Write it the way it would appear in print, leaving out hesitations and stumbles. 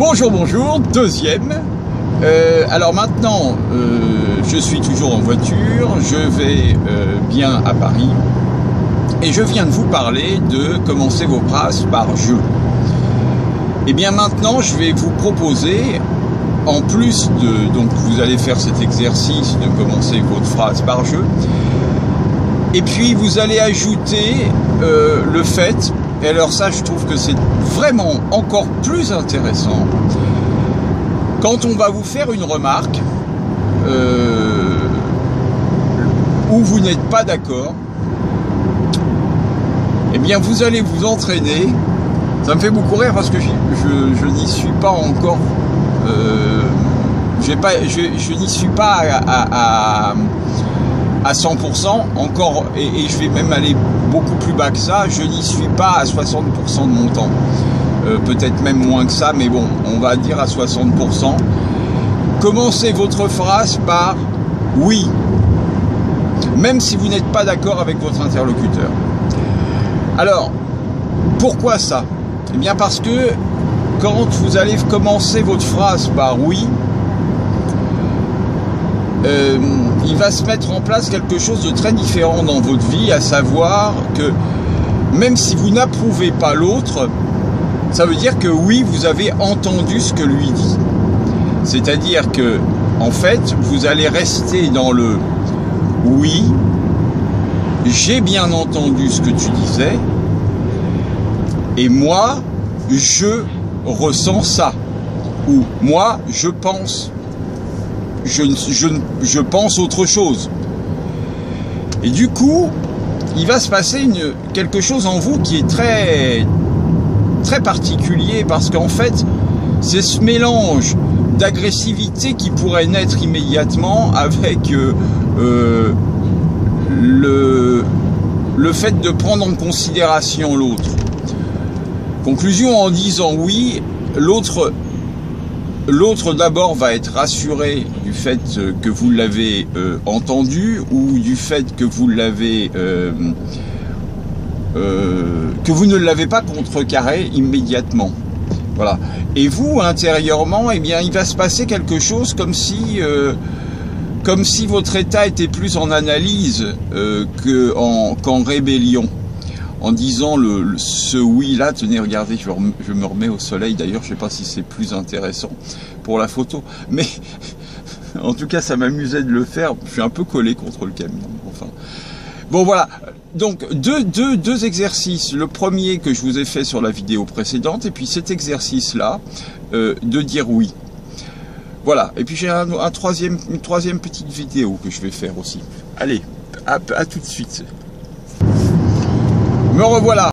Bonjour, bonjour, deuxième. Alors maintenant, je suis toujours en voiture, je vais bien à Paris et je viens de vous parler de commencer vos phrases par « je ». Et bien maintenant, je vais vous proposer, en plus de... Donc vous allez faire cet exercice de commencer votre phrase par « je ». Et puis vous allez ajouter le fait, et alors ça je trouve que c'est vraiment encore plus intéressant, quand on va vous faire une remarque où vous n'êtes pas d'accord, eh bien vous allez vous entraîner. Ça me fait beaucoup rire parce que je n'y suis pas encore, je n'y suis pas à 100% encore, et je vais même aller beaucoup plus bas que ça. Je n'y suis pas à 60% de mon temps, peut-être même moins que ça, mais bon, on va dire à 60%. Commencez votre phrase par « oui », même si vous n'êtes pas d'accord avec votre interlocuteur. Alors, pourquoi ça? Eh bien parce que quand vous allez commencer votre phrase par « oui », il va se mettre en place quelque chose de très différent dans votre vie, à savoir que même si vous n'approuvez pas l'autre, ça veut dire que oui, vous avez entendu ce que lui dit. C'est-à-dire que, en fait, vous allez rester dans le oui, j'ai bien entendu ce que tu disais, et moi, je ressens ça, ou moi, je pense. Je pense autre chose. Et du coup, il va se passer quelque chose en vous qui est très, très particulier, parce qu'en fait, c'est ce mélange d'agressivité qui pourrait naître immédiatement avec le fait de prendre en considération l'autre. Conclusion, en disant oui, l'autre d'abord va être rassuré du fait que vous l'avez entendu, ou du fait que vous l'avez que vous ne l'avez pas contrecarré immédiatement. Voilà. Et vous, intérieurement, eh bien, il va se passer quelque chose comme si votre état était plus en analyse qu'en rébellion. En disant ce oui-là, tenez, regardez, je me remets au soleil, d'ailleurs, je ne sais pas si c'est plus intéressant pour la photo, mais en tout cas, ça m'amusait de le faire, je suis un peu collé contre le camion, enfin. Bon, voilà, donc deux exercices, le premier que je vous ai fait sur la vidéo précédente, et puis cet exercice-là, de dire oui. Voilà, et puis j'ai une troisième petite vidéo que je vais faire aussi. Allez, à tout de suite. Me revoilà.